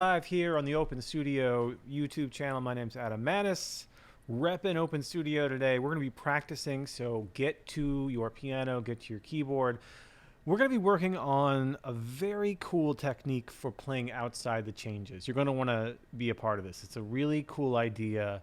Live here on the Open Studio YouTube channel. My name's Adam Maness, repping Open Studio today. We're going to be practicing, so get to your piano, get to your keyboard. We're going to be working on a very cool technique for playing outside the changes. You're going to want to be a part of this. It's a really cool idea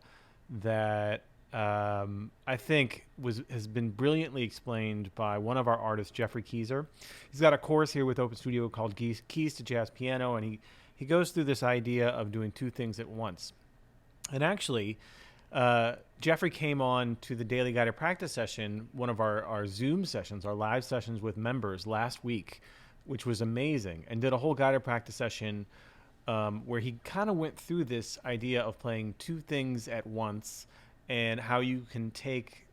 that I think has been brilliantly explained by one of our artists, Jeffrey Keyser. He's got a course here with Open Studio called Keys to Jazz Piano, and he goes through this idea of doing two things at once. And actually, Jeffrey came on to the Daily Guided Practice session, one of our Zoom sessions, our live sessions with members last week, which was amazing, and did a whole guided practice session where he kind of went through this idea of playing two things at once and how you can take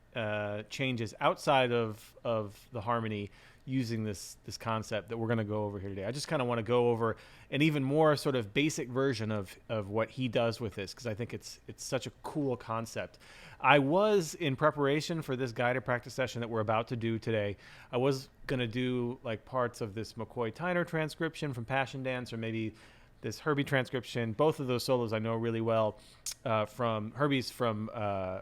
changes outside of the harmony using this concept that we're going to go over here today. I just kind of want to go over an even more sort of basic version of what he does with this, because I think it's such a cool concept. I was, in preparation for this guided practice session that we're about to do today, I was going to do like parts of this McCoy Tyner transcription from Passion Dance, or maybe this Herbie transcription. Both of those solos I know really well from Herbie's from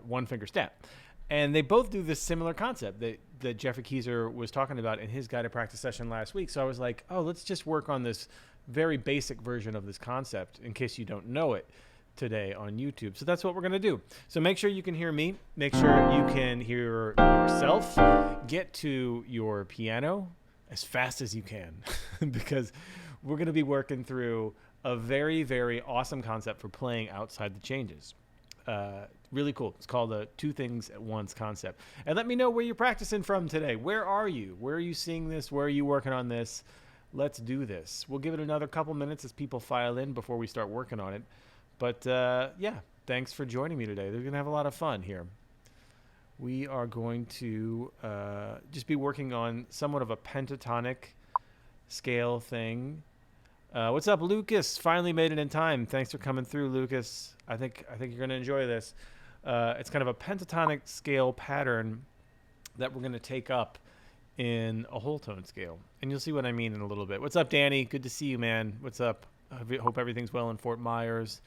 One Finger Step. And they both do this similar concept that Jeffrey Keyser was talking about in his guided practice session last week. So I was like, oh, let's just work on this very basic version of this concept in case you don't know it today on YouTube. So that's what we're going to do. So make sure you can hear me. Make sure you can hear yourself. Get to your piano as fast as you can because we're going to be working through a very, very awesome concept for playing outside the changes. Really cool. It's called the two things at once concept. And let me know where you're practicing from today. Where are you? Where are you seeing this? Where are you working on this? Let's do this. We'll give it another couple minutes as people file in before we start working on it. But yeah, thanks for joining me today. They're going to have a lot of fun here. We are going to just be working on somewhat of a pentatonic scale thing. What's up, Lucas? Finally made it in time. Thanks for coming through, Lucas. I think you're going to enjoy this. It's kind of a pentatonic scale pattern that we're going to take up in a whole tone scale. And you'll see what I mean in a little bit. What's up, Danny? Good to see you, man. What's up? I hope everything's well in Fort Myers.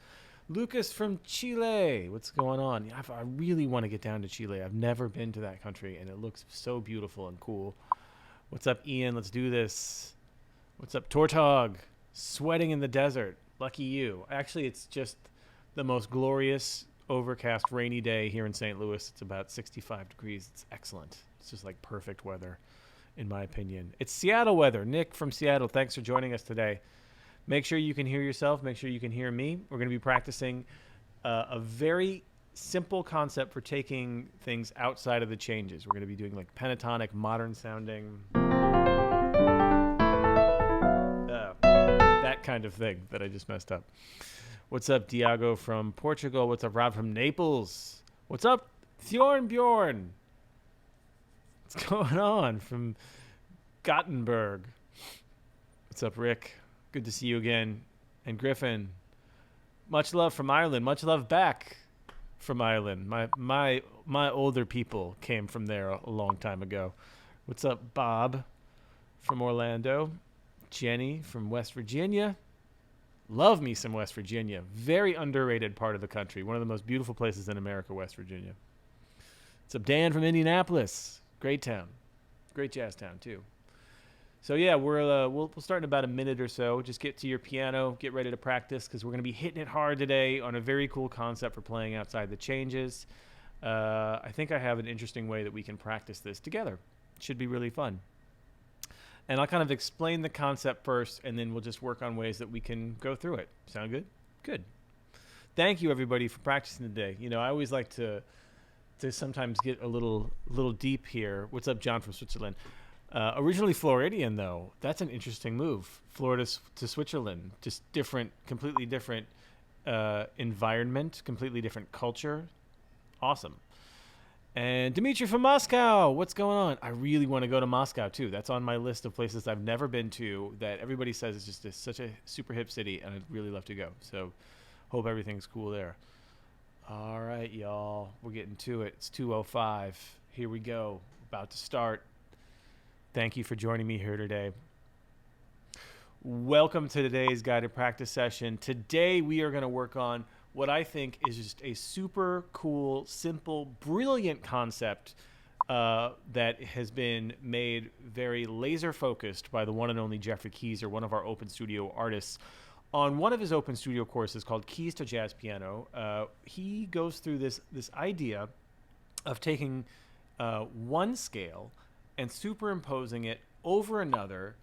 Lucas from Chile. What's going on? I really want to get down to Chile. I've never been to that country, and it looks so beautiful and cool. What's up, Ian? Let's do this. What's up, Tortog? Sweating in the desert. Lucky you. Actually, it's just the most glorious, overcast, rainy day here in St. Louis. It's about 65 degrees. It's excellent. It's just like perfect weather, in my opinion. It's Seattle weather. Nick from Seattle, thanks for joining us today. Make sure you can hear yourself. Make sure you can hear me. We're going to be practicing a very simple concept for taking things outside of the changes. We're going to be doing like pentatonic, modern sounding, that kind of thing that I just messed up. What's up, Diago from Portugal? What's up, Rob from Naples? What's up, Bjorn? What's going on from Gothenburg? What's up, Rick? Good to see you again. And Griffin, much love from Ireland. Much love back from Ireland. My older people came from there a long time ago. What's up, Bob from Orlando? Jenny from West Virginia. Love me some West Virginia. Very underrated part of the country. One of the most beautiful places in America, West Virginia. What's up, Dan from Indianapolis? Great town. Great jazz town, too. So, yeah, we'll start in about a minute or so. Just get to your piano. Get ready to practice because we're going to be hitting it hard today on a very cool concept for playing outside the changes. I think I have an interesting way that we can practice this together. It should be really fun. And I'll kind of explain the concept first, and then we'll just work on ways that we can go through it. Sound good? Good. Thank you, everybody, for practicing today. You know, I always like to sometimes get a little deep here. What's up, John from Switzerland? Originally Floridian, though. That's an interesting move. Florida to Switzerland. Just different, completely different environment, completely different culture. Awesome. And Dimitri from Moscow, what's going on? I really want to go to Moscow, too. That's on my list of places I've never been to that everybody says is just such a super hip city, and I'd really love to go. So hope everything's cool there. All right, y'all. We're getting to it. It's 2:05. Here we go. About to start. Thank you for joining me here today. Welcome to today's guided practice session. Today we are going to work on what I think is just a super cool, simple, brilliant concept that has been made very laser focused by the one and only Jeffrey Keyser, one of our Open Studio artists. On one of his Open Studio courses called Keys to Jazz Piano, he goes through this idea of taking one scale and superimposing it over another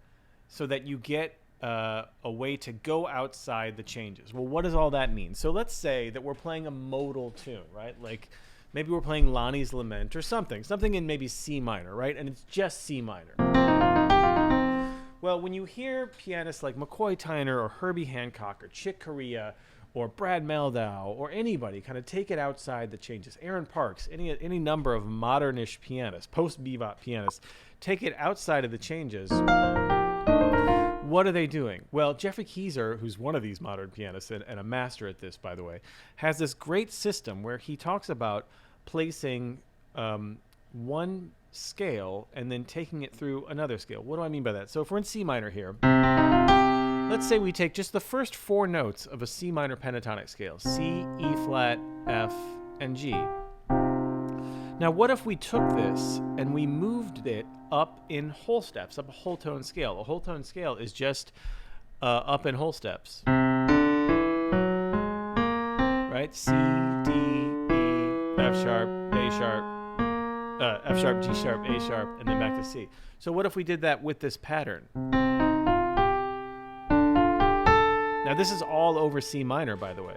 so that you get a way to go outside the changes. Well, what does all that mean? So let's say that we're playing a modal tune, right? Like maybe we're playing Lonnie's Lament or something in maybe C minor, right? And it's just C minor. Well, when you hear pianists like McCoy Tyner or Herbie Hancock or Chick Corea or Brad Meldau or anybody kind of take it outside the changes, Aaron Parks, any number of modernish pianists, post-bebop pianists, take it outside of the changes, what are they doing? Well, Jeffrey Keyser, who's one of these modern pianists and a master at this, by the way, has this great system where he talks about placing one scale and then taking it through another scale. What do I mean by that? So if we're in C minor here, let's say we take just the first four notes of a C minor pentatonic scale, C, E flat, F, and G. Now, what if we took this and we moved it up in whole steps, up a whole tone scale? A whole tone scale is just up in whole steps. Right? C, D, E, F sharp, A sharp, F sharp, G sharp, A sharp, and then back to C. So what if we did that with this pattern? Now, this is all over C minor, by the way.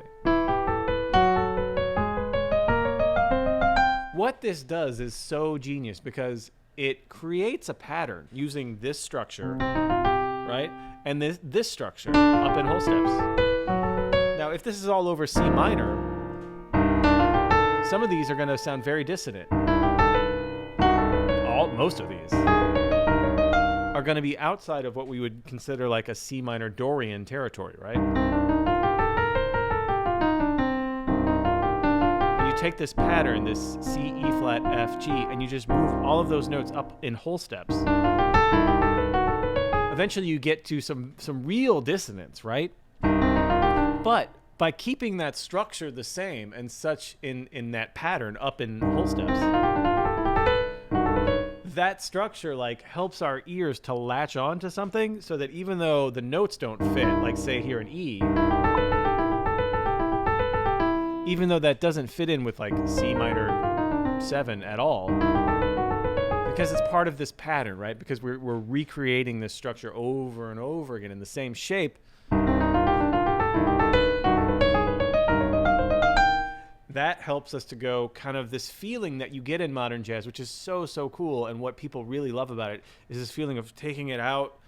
What this does is so genius because it creates a pattern using this structure, right? And this structure up in whole steps. Now, if this is all over C minor, some of these are going to sound very dissonant. Most of these are going to be outside of what we would consider like a C minor Dorian territory, right? Take this pattern, this C, E flat, F, G, and you just move all of those notes up in whole steps. Eventually you get to some real dissonance, right? But by keeping that structure the same and such in that pattern up in whole steps, that structure like helps our ears to latch on to something so that even though the notes don't fit, like say here in E, even though that doesn't fit in with like C minor 7 at all, because it's part of this pattern, right? Because we're recreating this structure over and over again in the same shape. That helps us to go kind of this feeling that you get in modern jazz, which is so cool. And what people really love about it is this feeling of taking it out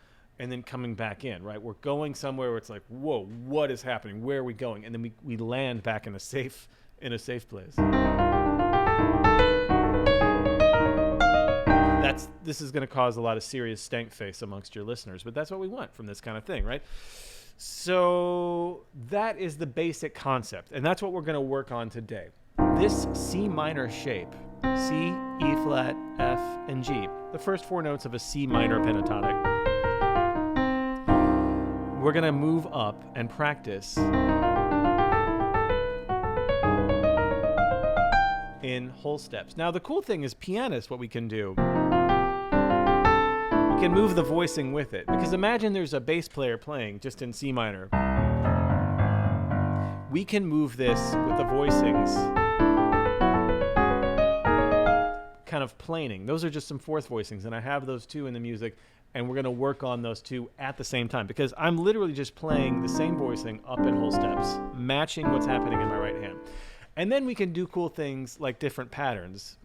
and then coming back in, right? We're going somewhere where it's like, whoa, what is happening? Where are we going? And then we land back in a safe place. This is going to cause a lot of serious stank face amongst your listeners, but that's what we want from this kind of thing, right? So that is the basic concept, and that's what we're going to work on today. This C minor shape, C, E flat, F, and G, the first four notes of a C minor pentatonic. We're going to move up and practice in whole steps. Now, the cool thing is pianists, what we can do, we can move the voicing with it. Because imagine there's a bass player playing just in C minor. We can move this with the voicings kind of planing. Those are just some fourth voicings, and I have those two in the music. And we're going to work on those two at the same time because I'm literally just playing the same voicing up in whole steps, matching what's happening in my right hand. And then we can do cool things like different patterns.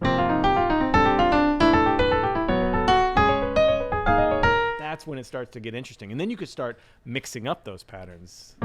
That's when it starts to get interesting. And then you could start mixing up those patterns.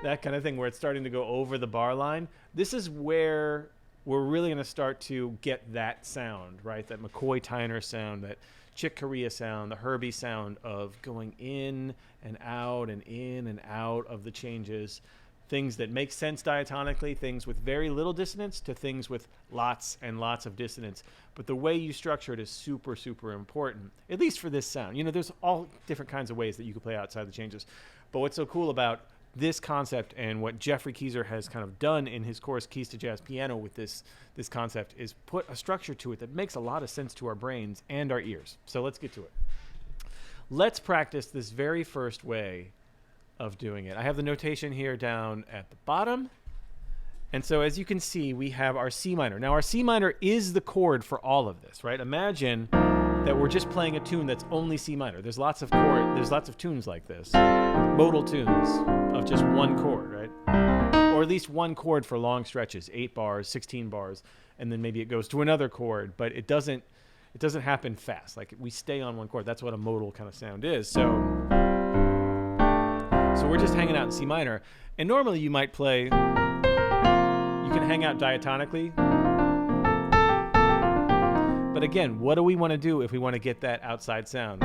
That kind of thing where it's starting to go over the bar line. This is where we're really going to start to get that sound, right? That McCoy Tyner sound, that Chick Corea sound, the Herbie sound of going in and out of the changes things that make sense diatonically, things with very little dissonance, to things with lots and lots of dissonance. But the way you structure it is super, super important, at least for this sound. You know, there's all different kinds of ways that you can play outside the changes. But what's so cool about this concept and what Jeffrey Keyser has kind of done in his course, Keys to Jazz Piano, with this concept is put a structure to it that makes a lot of sense to our brains and our ears. So let's get to it. Let's practice this very first way of doing it. I have the notation here down at the bottom. And so as you can see, we have our C minor. Now our C minor is the chord for all of this, right? Imagine that we're just playing a tune that's only C minor. There's lots of tunes like this, modal tunes of just one chord, right? Or at least one chord for long stretches, 8 bars, 16 bars, and then maybe it goes to another chord, but it doesn't happen fast. Like we stay on one chord. That's what a modal kind of sound is. So we're just hanging out in C minor. And normally you might play, you can hang out diatonically. But again, what do we want to do if we want to get that outside sound?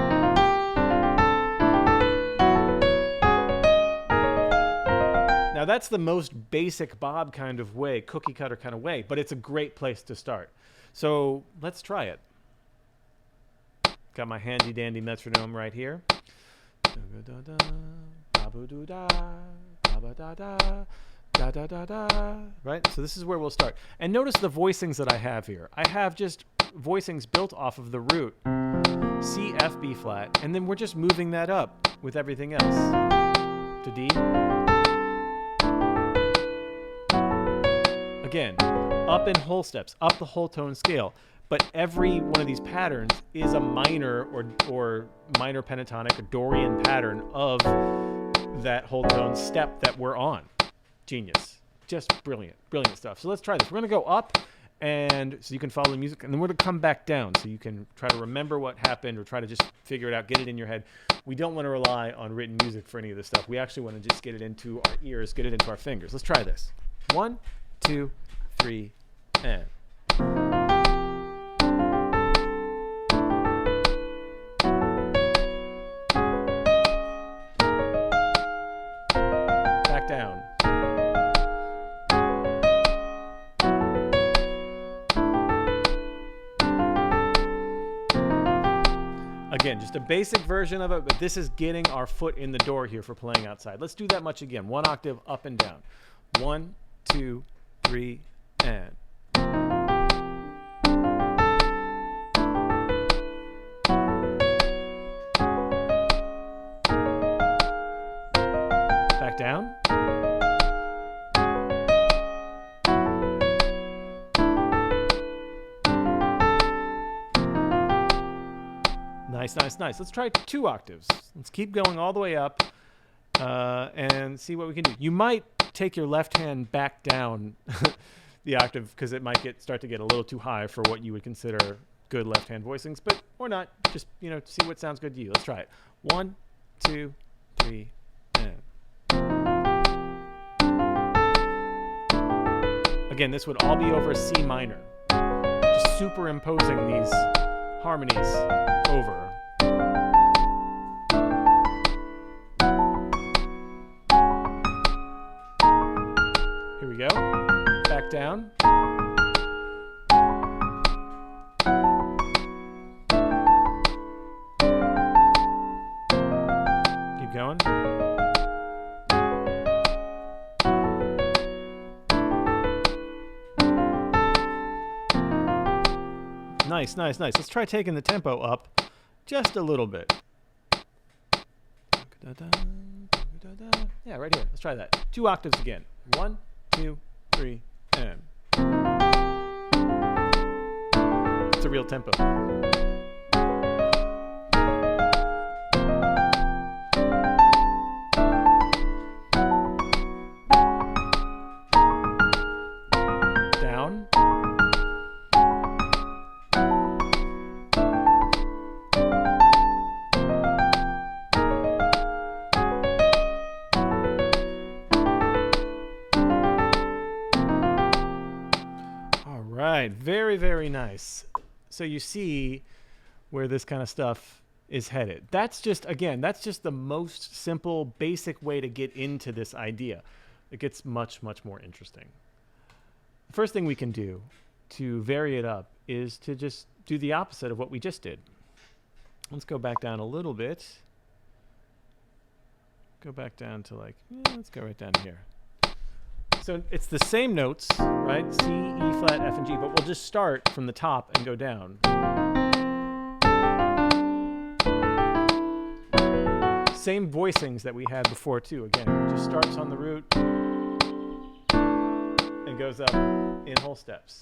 Now that's the most basic Bob kind of way, cookie cutter kind of way, but it's a great place to start. So let's try it. Got my handy dandy metronome right here. Right? So this is where we'll start. And notice the voicings that I have here. I have just voicings built off of the root C, F, B flat, and then we're just moving that up with everything else to D. Again, up in whole steps, up the whole tone scale. But every one of these patterns is a minor or minor pentatonic or Dorian pattern of that whole tone step that we're on. Genius. Just brilliant. Brilliant stuff. So let's try this. We're going to go up, and so you can follow the music, and then we're going to come back down so you can try to remember what happened or try to just figure it out, get it in your head. We don't want to rely on written music for any of this stuff. We actually want to just get it into our ears, get it into our fingers. Let's try this. 1, 2, 3, and... down. Again, just a basic version of it, but this is getting our foot in the door here for playing outside. Let's do that much again. 1 octave up and down. 1, 2, 3, and... back down. Nice, nice, nice. Let's try 2 octaves. Let's keep going all the way up and see what we can do. You might take your left hand back down the octave because it might start to get a little too high for what you would consider good left hand voicings, but or not. Just, you know, see what sounds good to you. Let's try it. 1, 2, 3, and... Again, this would all be over a C minor. Just superimposing these harmonies over. Here we go. Back down. Keep going. Nice, nice, nice. Let's try taking the tempo up just a little bit. Yeah, right here. Let's try that. 2 octaves again. 1, 2, 3, and... It's a real tempo. Down. Right, very, very nice. So you see where this kind of stuff is headed. That's just, again, that's just the most simple, basic way to get into this idea. it gets much, much more interesting. The first thing we can do to vary it up is to just do the opposite of what we just did. Let's go back down a little bit. Go back down to like, let's go right down here. So it's the same notes, right? C, E flat, F, and G, but we'll just start from the top and go down. Same voicings that we had before too. Again, it just starts on the root and goes up in whole steps.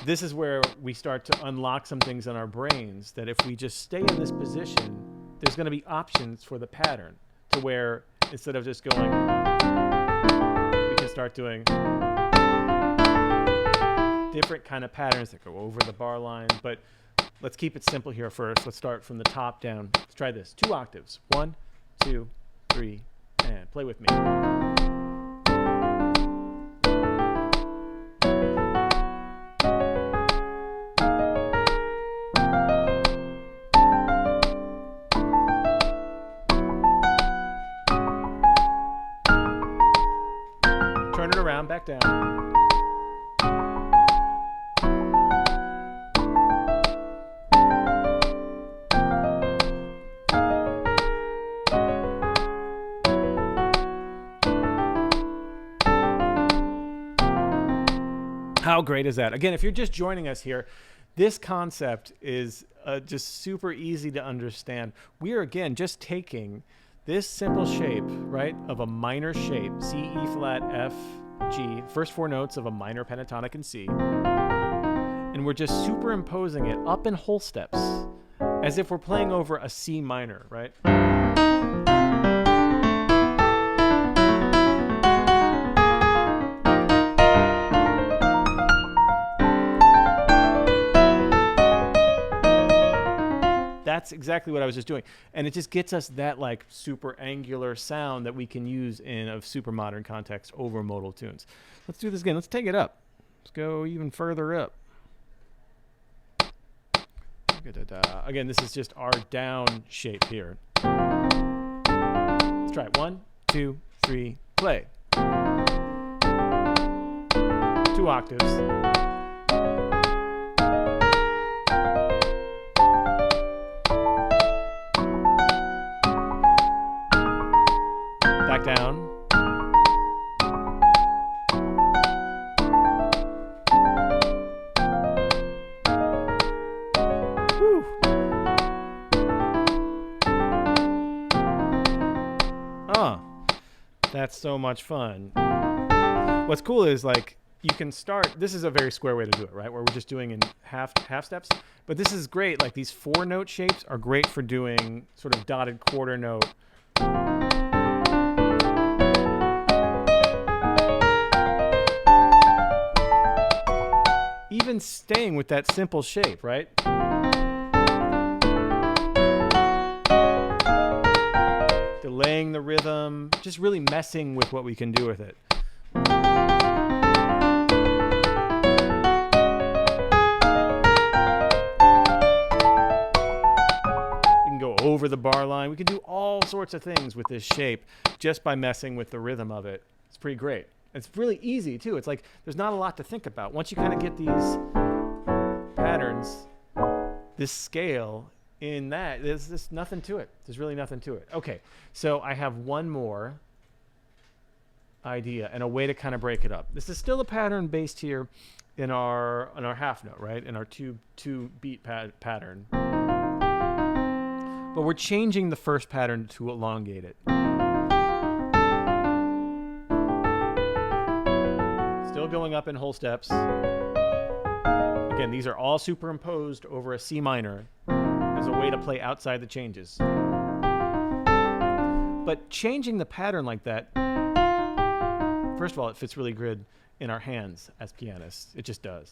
This is where we start to unlock some things in our brains that if we just stay in this position, there's going to be options for the pattern to where instead of just going, we can start doing different kind of patterns that go over the bar line. But let's keep it simple here first. Let's start from the top down. Let's try this. 2 octaves. 1, 2, 3, and play with me. Turn it around, back down. How great is that? Again, if you're just joining us here, this concept is just super easy to understand. We are, again, just taking this simple shape, right, of a minor shape, C, E flat, F, G, first 4 notes of a minor pentatonic in C, and we're just superimposing it up in whole steps as if we're playing over a C minor, right? That's exactly what I was just doing. And it just gets us that like super angular sound that we can use in a super modern context over modal tunes. Let's do this again. Let's take it up. Let's go even further up. Again, this is just our down shape here. Let's try it. 1, 2, 3, play. 2 octaves. Back down. Woo. That's so much fun. What's cool is like you can start, this is a very square way to do it, right? Where we're just doing in half steps. But this is great. Like these 4 note shapes are great for doing sort of dotted quarter note. Even staying with that simple shape, right? Delaying the rhythm, just really messing with what we can do with it. We can go over the bar line. We can do all sorts of things with this shape just by messing with the rhythm of it. It's pretty great. It's really easy too. It's like there's not a lot to think about. Once you kind of get these patterns, this scale in that, there's just nothing to it. There's really nothing to it. Okay, so I have one more idea and a way to kind of break it up. This is still a pattern based here in our half note, right? In our two beat pattern. But we're changing the first pattern to elongate it. Still going up in whole steps. Again, these are all superimposed over a C minor as a way to play outside the changes. But changing the pattern like that, first of all, it fits really good in our hands as pianists. It just does.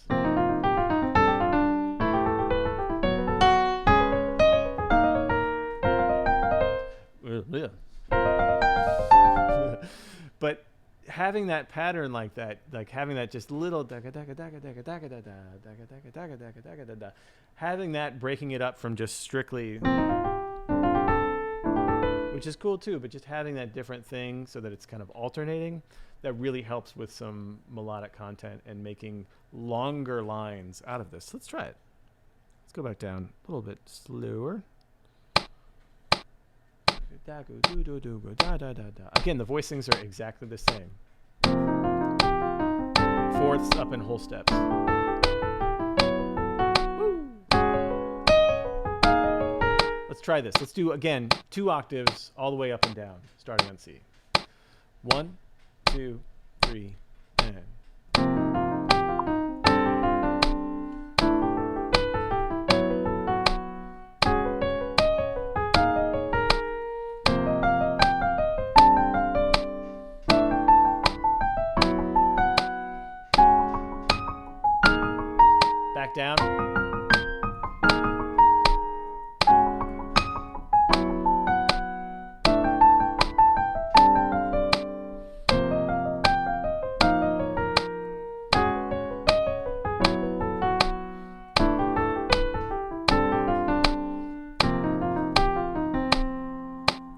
But having that pattern like that, like having that just little having that, breaking it up from just strictly, which is cool too, but just having that different thing so that it's kind of alternating, that really helps with some melodic content and making longer lines out of this. Let's try it. Let's go back down a little bit slower. Again, the voicings are exactly the same. Fourths up in whole steps. Woo. Let's try this. Let's do, again, 2 octaves all the way up and down, starting on C. 1, 2, 3, and. Back down.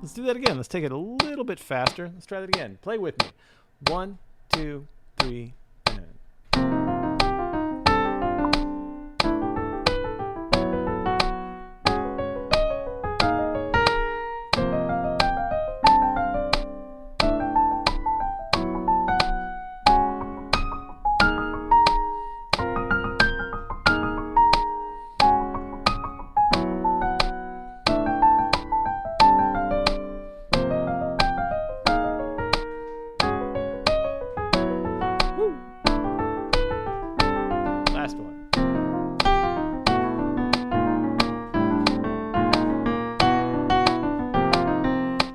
Let's do that again. Let's take it a little bit faster. Let's try that again. Play with me. 1, 2, 3, and. Last one.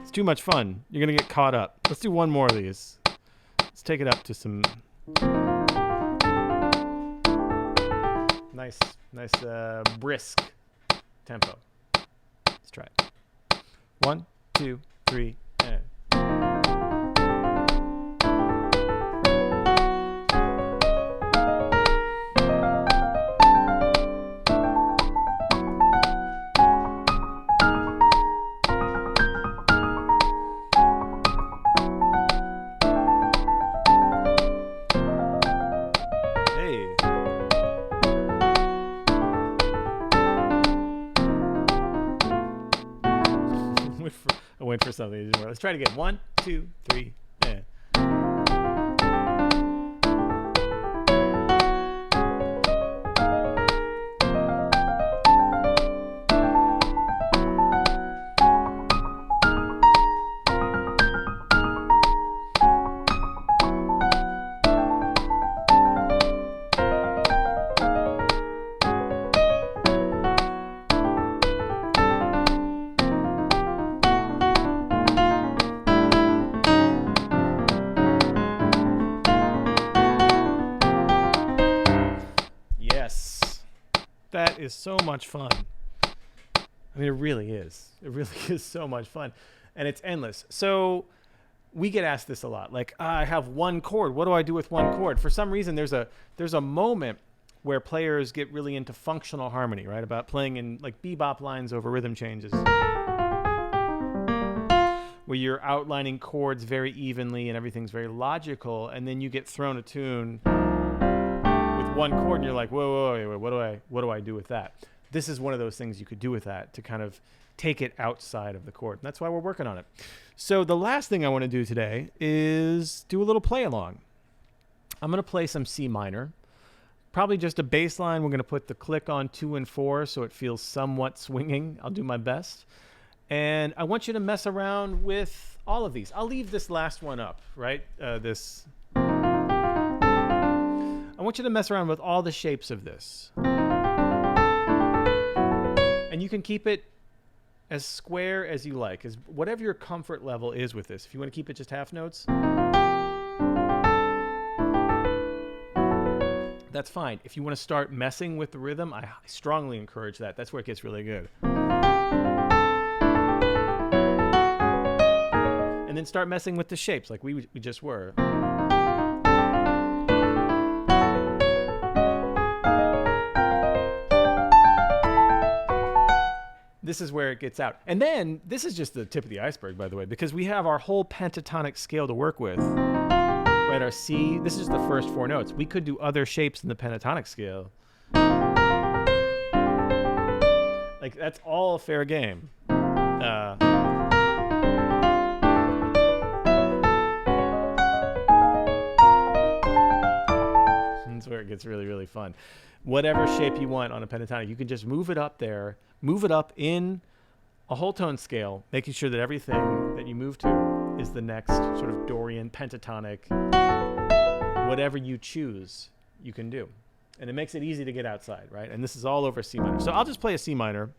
It's too much fun. You're going to get caught up. Let's do one more of these. Let's take it up to some nice brisk tempo. Let's try it. 1, 2, 3, and. I went for something. Let's try it again. 1, 2, 3, and. That is so much fun. I mean, it really is. It really is so much fun. And it's endless. So we get asked this a lot. Like, I have one chord. What do I do with one chord? For some reason, there's a moment where players get really into functional harmony, right? About playing in like bebop lines over rhythm changes, where you're outlining chords very evenly and everything's very logical, and then you get thrown a tune with one chord and you're like, whoa, wait, what do I do with that? This is one of those things you could do with that to kind of take it outside of the chord. And that's why we're working on it. So the last thing I want to do today is do a little play along. I'm going to play some C minor, probably just a bass line. We're going to put the click on 2 and 4 so it feels somewhat swinging. I'll do my best. And I want you to mess around with all of these. I'll leave this last one up, right? I want you to mess around with all the shapes of this. And you can keep it as square as you like, as whatever your comfort level is with this. If you want to keep it just half notes, that's fine. If you want to start messing with the rhythm, I strongly encourage that. That's where it gets really good. And then start messing with the shapes like we just were. This is where it gets out. And then, this is just the tip of the iceberg, by the way, because we have our whole pentatonic scale to work with. We're Right, our C, this is the first 4 notes. We could do other shapes in the pentatonic scale. Like, that's all fair game. That's where it gets really, really fun. Whatever shape you want on a pentatonic, you can just move it up there, move it up in a whole tone scale, making sure that everything that you move to is the next sort of Dorian pentatonic. Whatever you choose, you can do. And it makes it easy to get outside, right? And this is all over C minor. So I'll just play a C minor.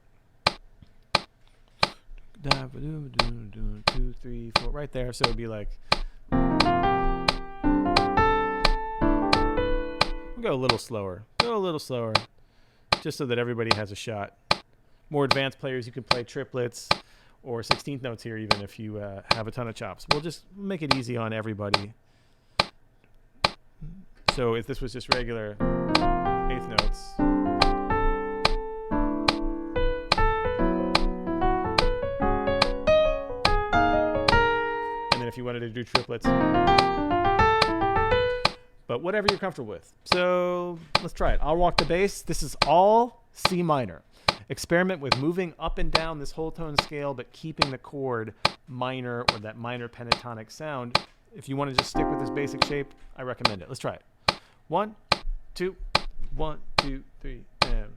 2, 3, 4, right there. So it'd be like, we'll go a little slower. Just so that everybody has a shot. More advanced players, you can play triplets or 16th notes here, even if you have a ton of chops. We'll just make it easy on everybody. So if this was just regular 8th notes. And then if you wanted to do triplets. But whatever you're comfortable with. So let's try it. I'll rock the bass. This is all C minor. Experiment with moving up and down this whole tone scale, but keeping the chord minor or that minor pentatonic sound. If you want to just stick with this basic shape, I recommend it. Let's try it. 1, 2, 1, 2, 3, and...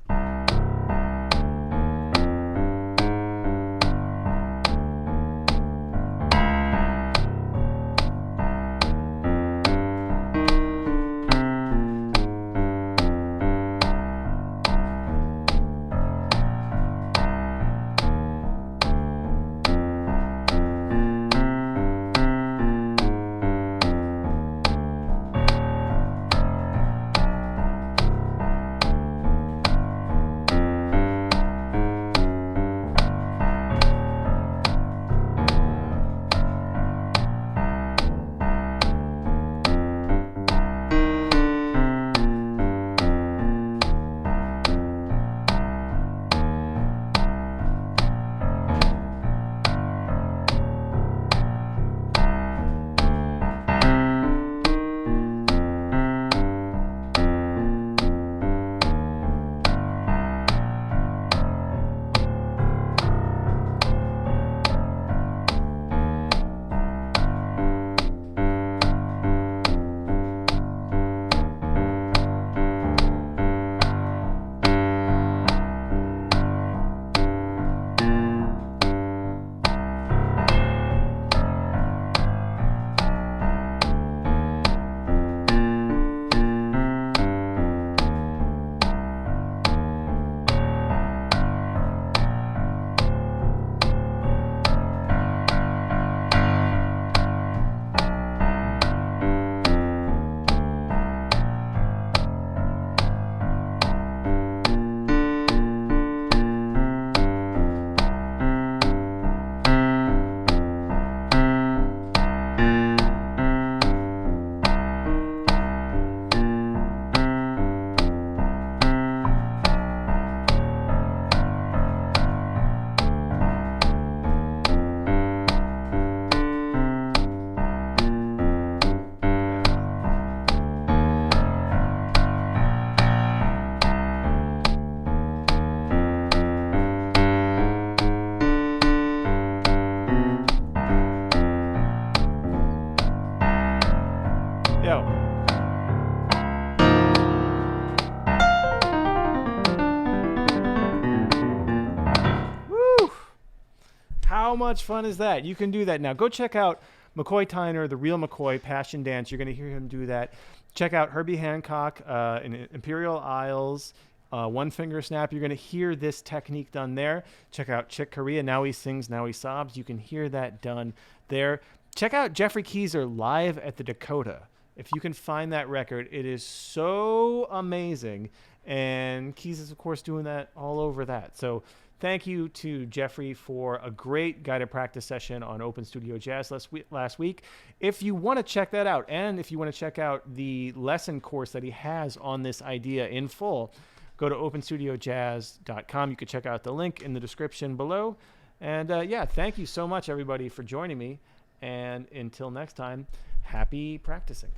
How much fun is that? You can do that now. Go check out McCoy Tyner, the real McCoy, Passion Dance. You're going to hear him do that. Check out Herbie Hancock in Imperial Isles, One Finger Snap. You're going to hear this technique done there. Check out Chick Corea, Now He Sings, Now He Sobs. You can hear that done there. Check out Jeffrey Keyser live at the Dakota. If you can find that record, it is so amazing. And Keys is, of course, doing that all over that. So thank you to Jeffrey for a great guided practice session on Open Studio Jazz last week. If you want to check that out, and if you want to check out the lesson course that he has on this idea in full, go to openstudiojazz.com. You can check out the link in the description below. And yeah, thank you so much, everybody, for joining me. And until next time, happy practicing.